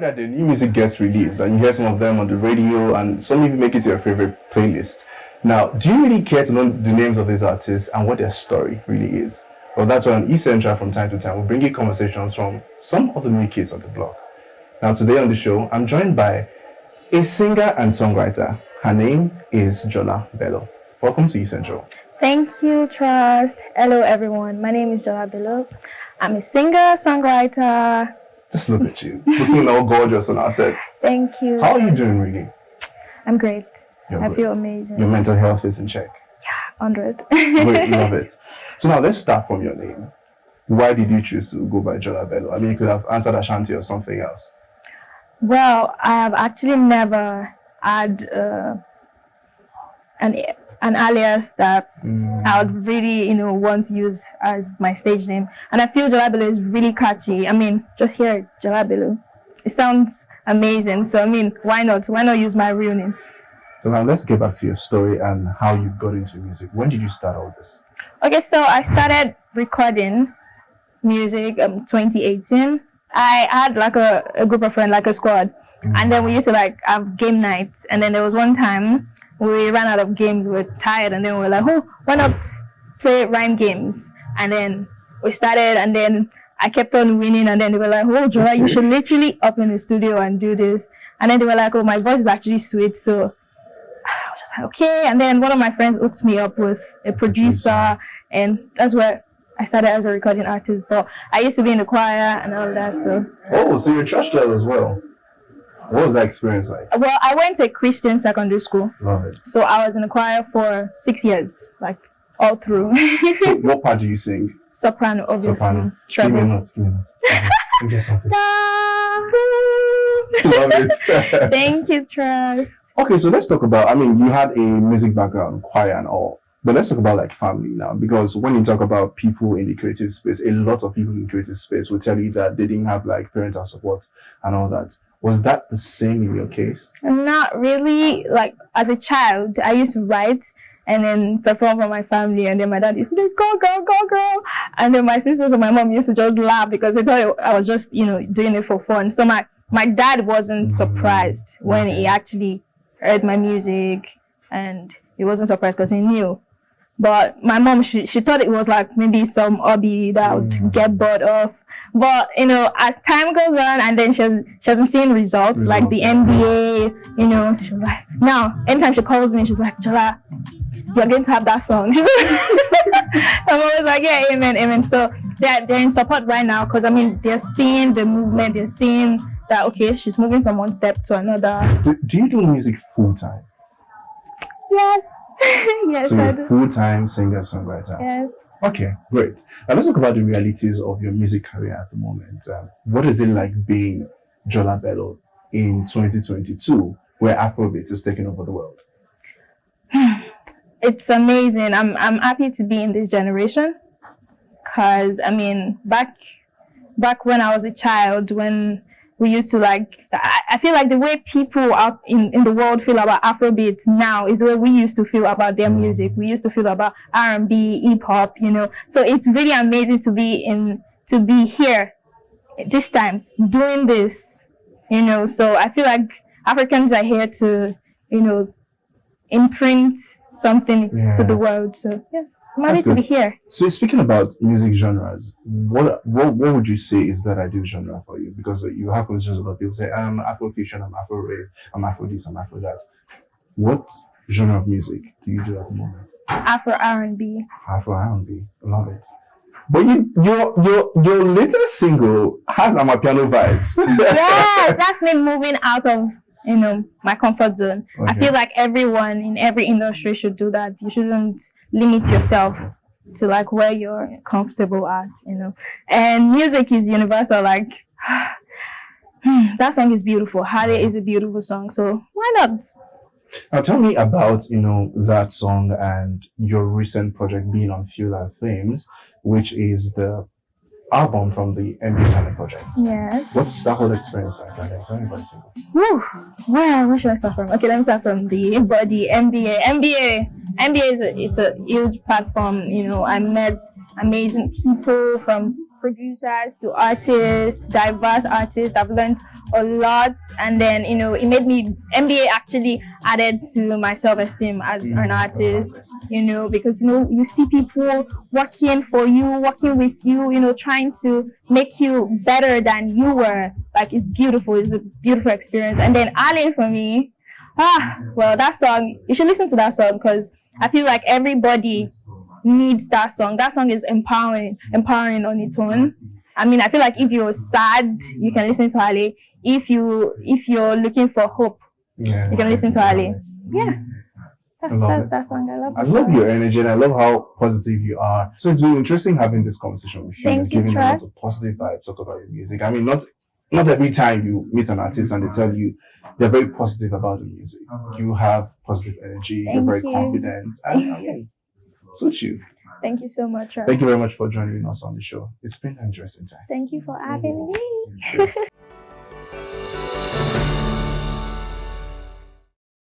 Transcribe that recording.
that the new music gets released and you hear some of them on the radio and some even make it to your favorite playlist. Now, do you really care to know the names of these artists and what their story really is? Well, that's why on Essential from time to time we'll bring you conversations from some of the new kids on the block. Now, today on the show, I'm joined by a singer and songwriter. Her name is Jola Bello. Welcome to Essential. Thank you, Trust. Hello, everyone. My name is Jola Bello. I'm a singer, songwriter. Just look at you, looking all gorgeous on our set. Thank you. How are you doing, really? I'm great. You're I great. feel amazing. Your mental health is in check. Yeah, 100. Great, love it. So now let's start from your name. Why did you choose to go by Jola Bello? I mean, you could have answered Ashanti or something else. Well, I have actually never had an alias that I would really, want to use as my stage name. And I feel Jola Bello is really catchy. I mean, just hear it, Jola Bello. It sounds amazing. So, I mean, why not? Why not use my real name? So now let's get back to your story and how you got into music. When did you start all this? Okay, so I started recording music 2018. I had like a group of friends, like a squad. And then we used to have game nights. And then there was one time we ran out of games, we were tired, and then we were like, oh, why not play rhyme games? And then we started, and then I kept on winning, and then they were like, oh, Jola, you should literally up in the studio and do this. And then they were like, oh, my voice is actually sweet, so I was just like, okay. And then one of my friends hooked me up with a producer, and that's where I started as a recording artist. But I used to be in the choir and all of that, so. Oh, so you're a church girl as well. What was that experience like? Well, I went to a Christian secondary school. Love it. So I was in the choir for 6 years, all through. So what part do you sing? Soprano, obviously. Soprano. Treble. Give me a note. Let me get something. Love it. Thank you, Trust. Okay, so let's talk about, you had a music background, choir and all. But let's talk about family now, because when you talk about people in the creative space, a lot of people in the creative space will tell you that they didn't have parental support and all that. Was that the same in your case? Not really. As a child, I used to write and then perform for my family, and then my dad used to say, go, girl, go, girl. And then my sisters and my mom used to just laugh because they thought I was just, doing it for fun. So my dad wasn't surprised when he actually heard my music, and he wasn't surprised because he knew. But my mom, she thought it was maybe some hobby that I would get bored of. But, as time goes on, and then she has been seeing results like the NBA, she was like, now, anytime she calls me, she's like, Jola, you're going to have that song. She's I'm always like, yeah, amen, amen. So they're in support right now because, they're seeing the movement. They're seeing that, okay, she's moving from one step to another. Do you do music full-time? Yes. Yes, so I you're do. Full-time singer-songwriter? Yes. Okay, great. Now let's talk about the realities of your music career at the moment. What is it like being Jola Bello in 2022, where Afrobeat is taking over the world? It's amazing. I'm happy to be in this generation, because back when I was a child, when we used to I feel like the way people out in the world feel about Afrobeat now is the way we used to feel about their music. We used to feel about R&B, hip hop, So it's really amazing to be here this time doing this, So I feel like Africans are here to, imprint something to the world. So yes, I'm happy to be here. So speaking about music genres, what would you say is that ideal genre for you? Because you have conversations about people say, I'm Afrofusion, I'm Afro rave, I'm Afro this, I'm Afro that. What genre of music do you do at the moment? Afro R&B. Afro R&B, love it. But your latest single has Amapiano vibes. Yes, that's me moving out of my comfort zone. Okay. I feel like everyone in every industry should do that. You shouldn't limit yourself to where you're comfortable at, And music is universal. That song is beautiful. Halle is a beautiful song. So why not? Now tell me about, that song and your recent project being on Fuel and Flames, which is the album from the NBA Channel project. Yes. What's that whole experience like? Tell me about it. Woo! Where should I start from? Okay, let me start from the body. NBA is a huge platform. I met amazing people from producers to artists, diverse artists. I've learned a lot, and then it made me MBA actually added to my self-esteem as an artist. Because you see people working for you, working with you, trying to make you better than you were. Like, it's beautiful. It's a beautiful experience. And then Ali for me, well, that song, you should listen to that song because I feel like everybody needs that song. That song is empowering on its own. I mean, I feel like if you're sad, you can listen to Halle. If you're looking for hope, you can listen to Halle. Yeah. That's that song. I love your energy, and I love how positive you are. So it's been interesting having this conversation with you. Thank you, giving a lot of positive vibes, talk about your music. I mean, not every time you meet an artist and they tell you they're very positive about the music. You have positive energy. You're very confident, and I mean, suits you. Thank you so much, Russ. Thank you very much for joining us on the show. It's been an interesting time. Thank you for having me.